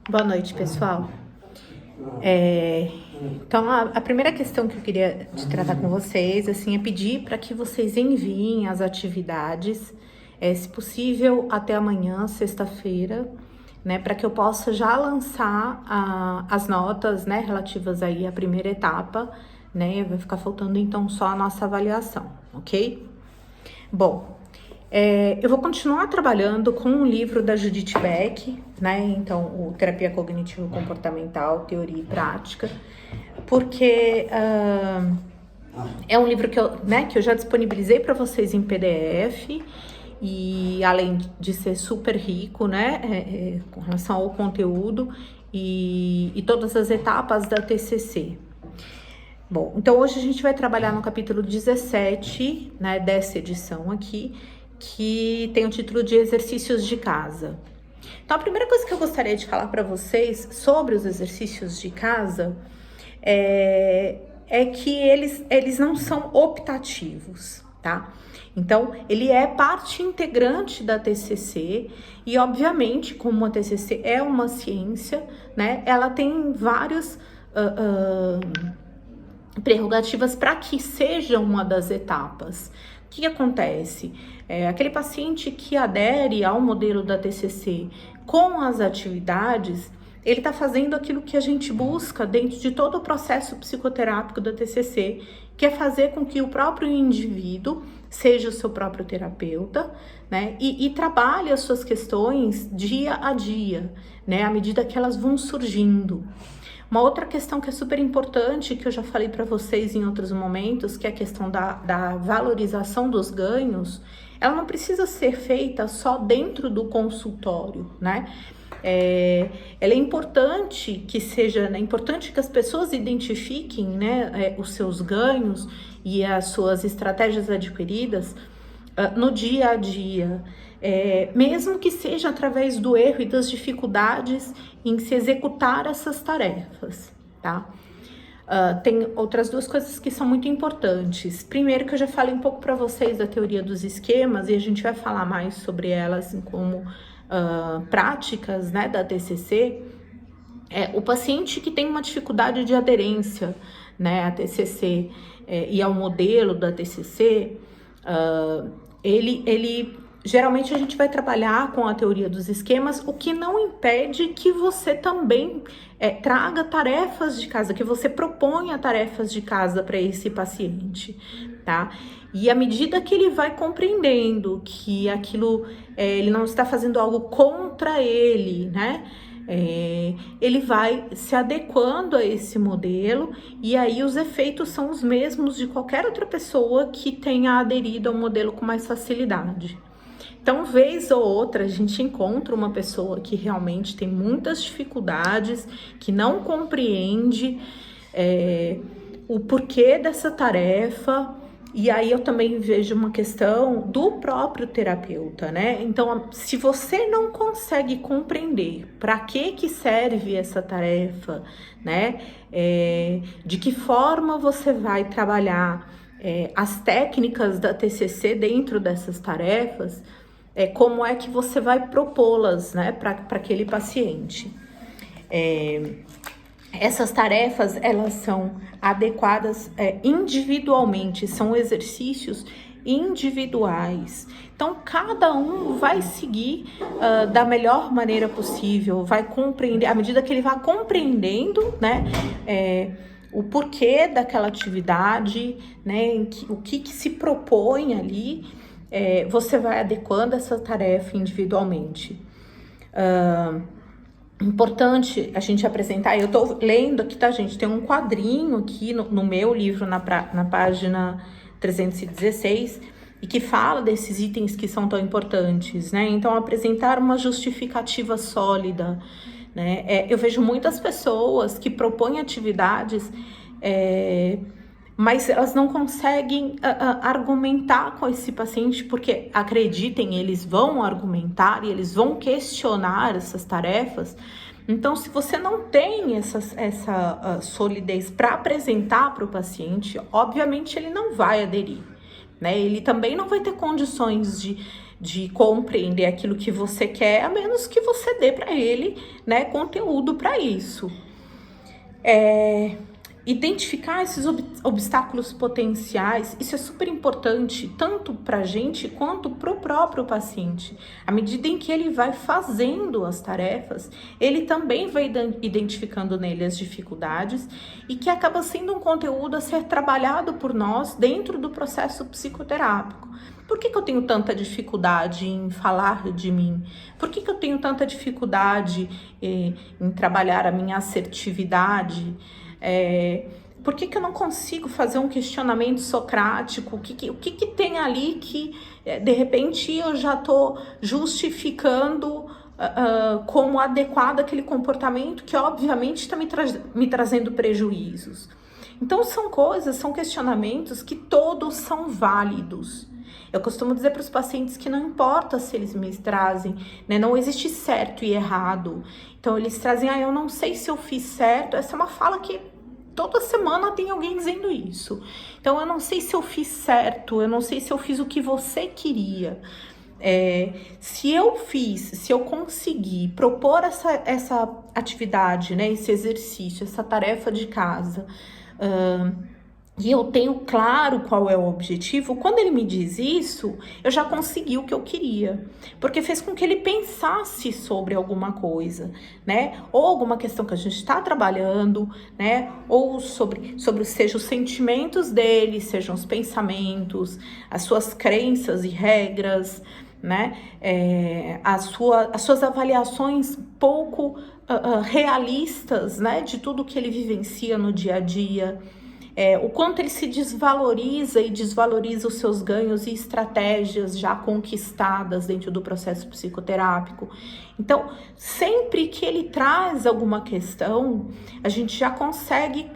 Boa noite, pessoal. Então, a primeira questão que eu queria de tratar com vocês, assim, é pedir para que vocês enviem as atividades, se possível, até amanhã, sexta-feira, né, para que eu possa já lançar as notas, né, relativas aí à primeira etapa, né, vai ficar faltando, então, só a nossa avaliação, ok? Bom, eu vou continuar trabalhando com um livro da Judith Beck, né? Então, o Terapia Cognitivo Comportamental, Teoria e Prática, porque é um livro que eu já disponibilizei para vocês em PDF, e além de ser super rico, né, com relação ao conteúdo e todas as etapas da TCC. Bom, então hoje a gente vai trabalhar no capítulo 17, né, dessa edição aqui, que tem o título de Exercícios de Casa. Então, a primeira coisa que eu gostaria de falar para vocês sobre os exercícios de casa é que eles não são optativos, tá? Então, ele é parte integrante da TCC e, obviamente, como a TCC é uma ciência, né, ela tem vários prerrogativas para que seja uma das etapas. O que acontece? Aquele paciente que adere ao modelo da TCC com as atividades, ele está fazendo aquilo que a gente busca dentro de todo o processo psicoterápico da TCC, que é fazer com que o próprio indivíduo seja o seu próprio terapeuta, né? E trabalhe as suas questões dia a dia, né? À medida que elas vão surgindo. Uma outra questão que é super importante, que eu já falei para vocês em outros momentos, que é a questão da valorização dos ganhos, ela não precisa ser feita só dentro do consultório, né? Ela é importante que seja, né, importante que as pessoas identifiquem, né, os seus ganhos e as suas estratégias adquiridas no dia a dia, mesmo que seja através do erro e das dificuldades em se executar essas tarefas, tá? Tem outras duas coisas que são muito importantes. Primeiro, que eu já falei um pouco para vocês da teoria dos esquemas, e a gente vai falar mais sobre elas assim, como práticas, né, da TCC. O paciente que tem uma dificuldade de aderência, né, à TCC e ao modelo da TCC, geralmente a gente vai trabalhar com a teoria dos esquemas, o que não impede que você também traga tarefas de casa, que você proponha tarefas de casa para esse paciente, tá? E à medida que ele vai compreendendo que aquilo, ele não está fazendo algo contra ele, né? Ele vai se adequando a esse modelo, e aí os efeitos são os mesmos de qualquer outra pessoa que tenha aderido ao modelo com mais facilidade. Então, vez ou outra, a gente encontra uma pessoa que realmente tem muitas dificuldades, que não compreende o porquê dessa tarefa. E aí eu também vejo uma questão do próprio terapeuta, né? Então, se você não consegue compreender para que serve essa tarefa, né? De que forma você vai trabalhar as técnicas da TCC dentro dessas tarefas, como é que você vai propô-las, né, para aquele paciente. Essas tarefas, elas são adequadas individualmente, são exercícios individuais. Então, cada um vai seguir da melhor maneira possível, vai compreender, à medida que ele vai compreendendo, né, o porquê daquela atividade, né, o que se propõe ali, você vai adequando essa tarefa individualmente. Importante a gente apresentar, eu tô lendo aqui, tá, gente? Tem um quadrinho aqui no meu livro, na página 316, e que fala desses itens que são tão importantes, né? Então, apresentar uma justificativa sólida, né? Eu vejo muitas pessoas que propõem atividades, mas elas não conseguem argumentar com esse paciente, porque, acreditem, eles vão argumentar e eles vão questionar essas tarefas. Então, se você não tem essa solidez para apresentar para o paciente, obviamente ele não vai aderir, né? Ele também não vai ter condições de compreender aquilo que você quer, a menos que você dê para ele, né, conteúdo para isso. Identificar esses obstáculos potenciais, isso é super importante, tanto para a gente quanto para o próprio paciente. À medida em que ele vai fazendo as tarefas, ele também vai identificando nele as dificuldades e que acaba sendo um conteúdo a ser trabalhado por nós dentro do processo psicoterápico. Por que eu tenho tanta dificuldade em falar de mim? Por que eu tenho tanta dificuldade em trabalhar a minha assertividade? Por que eu não consigo fazer um questionamento socrático? O que tem ali que, de repente, eu já estou justificando como adequado aquele comportamento que, obviamente, está me trazendo prejuízos? Então, são questionamentos que todos são válidos. Eu costumo dizer para os pacientes que não importa se eles me trazem, né? Não existe certo e errado. Então, eles trazem, eu não sei se eu fiz certo. Essa é uma fala que toda semana tem alguém dizendo isso. Então, eu não sei se eu fiz certo, eu não sei se eu fiz o que você queria. Se eu consegui propor essa atividade, né, esse exercício, essa tarefa de casa, e eu tenho claro qual é o objetivo, quando ele me diz isso, eu já consegui o que eu queria, porque fez com que ele pensasse sobre alguma coisa, né? Ou alguma questão que a gente está trabalhando, né? Ou sobre sejam os sentimentos dele, sejam os pensamentos, as suas crenças e regras, né? As suas avaliações pouco realistas, né? De tudo que ele vivencia no dia a dia. O quanto ele se desvaloriza e desvaloriza os seus ganhos e estratégias já conquistadas dentro do processo psicoterápico. Então, sempre que ele traz alguma questão, a gente já consegue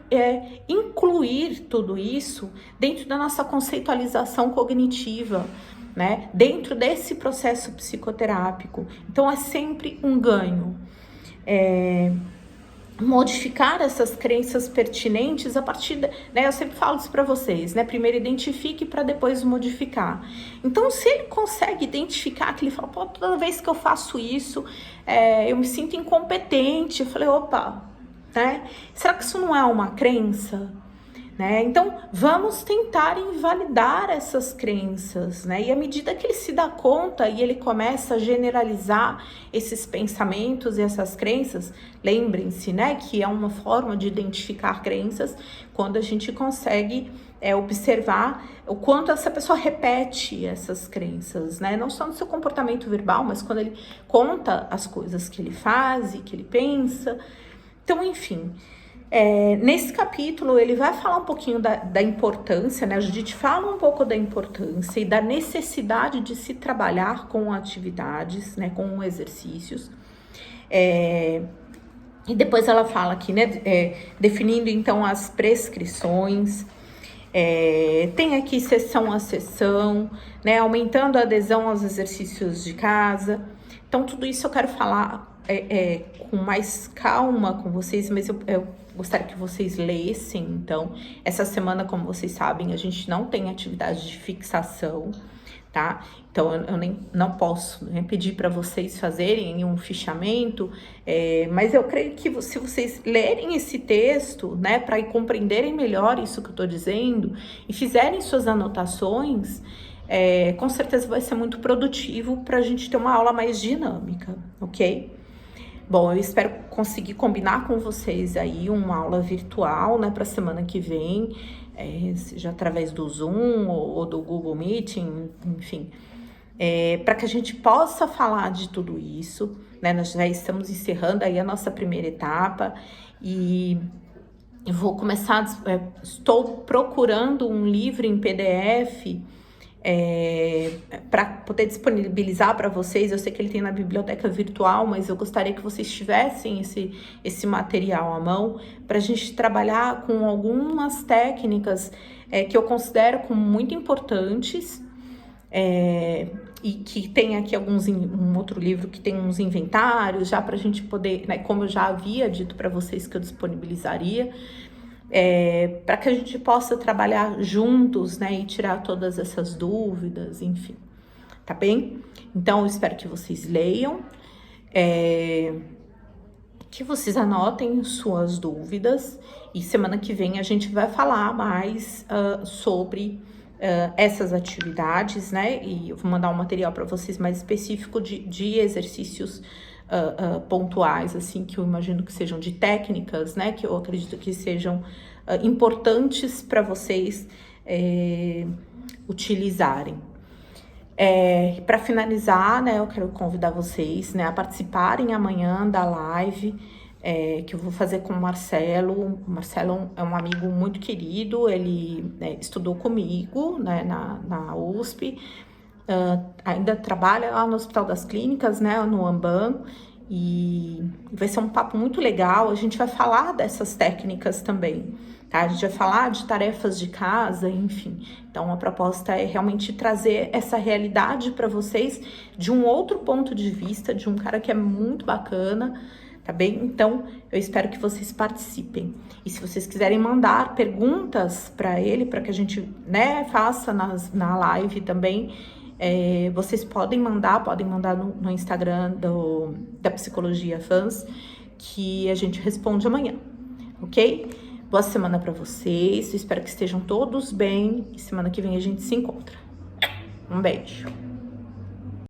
incluir tudo isso dentro da nossa conceitualização cognitiva, né? Dentro desse processo psicoterápico. Então, é sempre um ganho. Modificar essas crenças pertinentes a partir né, eu sempre falo isso para vocês, né? Primeiro identifique para depois modificar. Então, se ele consegue identificar, que ele fala, toda vez que eu faço isso, eu me sinto incompetente. Eu falei, opa, né? Será que isso não é uma crença? Né? Então, vamos tentar invalidar essas crenças, né? E à medida que ele se dá conta e ele começa a generalizar esses pensamentos e essas crenças, lembrem-se, né, que é uma forma de identificar crenças quando a gente consegue observar o quanto essa pessoa repete essas crenças, né? Não só no seu comportamento verbal, mas quando ele conta as coisas que ele faz e que ele pensa. Então, enfim... nesse capítulo ele vai falar um pouquinho da importância, né? A Judith fala um pouco da importância e da necessidade de se trabalhar com atividades, né? Com exercícios. E depois ela fala aqui, né? Definindo então as prescrições. Tem aqui sessão a sessão, né? Aumentando a adesão aos exercícios de casa. Então tudo isso eu quero falar com mais calma com vocês, mas eu gostaria que vocês lessem. Então, essa semana, como vocês sabem, a gente não tem atividade de fixação, tá? Então, eu não posso, né, pedir para vocês fazerem um fichamento, mas eu creio que se vocês lerem esse texto, né, para compreenderem melhor isso que eu estou dizendo e fizerem suas anotações, com certeza vai ser muito produtivo para a gente ter uma aula mais dinâmica, ok? Bom, eu espero conseguir combinar com vocês aí uma aula virtual, né, para a semana que vem, seja através do Zoom ou do Google Meeting, enfim, para que a gente possa falar de tudo isso, né? Nós já estamos encerrando aí a nossa primeira etapa e eu vou começar, estou procurando um livro em PDF para poder disponibilizar para vocês. Eu sei que ele tem na biblioteca virtual, mas eu gostaria que vocês tivessem esse material à mão para a gente trabalhar com algumas técnicas que eu considero como muito importantes, e que tem aqui um outro livro que tem uns inventários já para a gente poder, né, como eu já havia dito para vocês que eu disponibilizaria, para que a gente possa trabalhar juntos, né, e tirar todas essas dúvidas, enfim. tá bem? Então, eu espero que vocês leiam, que vocês anotem suas dúvidas, e semana que vem a gente vai falar mais sobre essas atividades, né? E eu vou mandar um material para vocês mais específico de exercícios pontuais, assim, que eu imagino que sejam de técnicas, né? Que eu acredito que sejam importantes para vocês utilizarem. Para finalizar, né, eu quero convidar vocês, né, a participarem amanhã da live que eu vou fazer com o Marcelo. O Marcelo é um amigo muito querido, ele estudou comigo, né, na USP, ainda trabalha lá no Hospital das Clínicas, né, no Amban, e vai ser um papo muito legal. A gente vai falar dessas técnicas também, tá? A gente vai falar de tarefas de casa, enfim. Então, a proposta é realmente trazer essa realidade para vocês de um outro ponto de vista, de um cara que é muito bacana, tá bem? Então, eu espero que vocês participem. E se vocês quiserem mandar perguntas para ele, para que a gente, né, faça na live também, vocês podem mandar no Instagram da Psicologia Fãs, que a gente responde amanhã, ok? Boa semana para vocês, espero que estejam todos bem, e semana que vem a gente se encontra. Um beijo!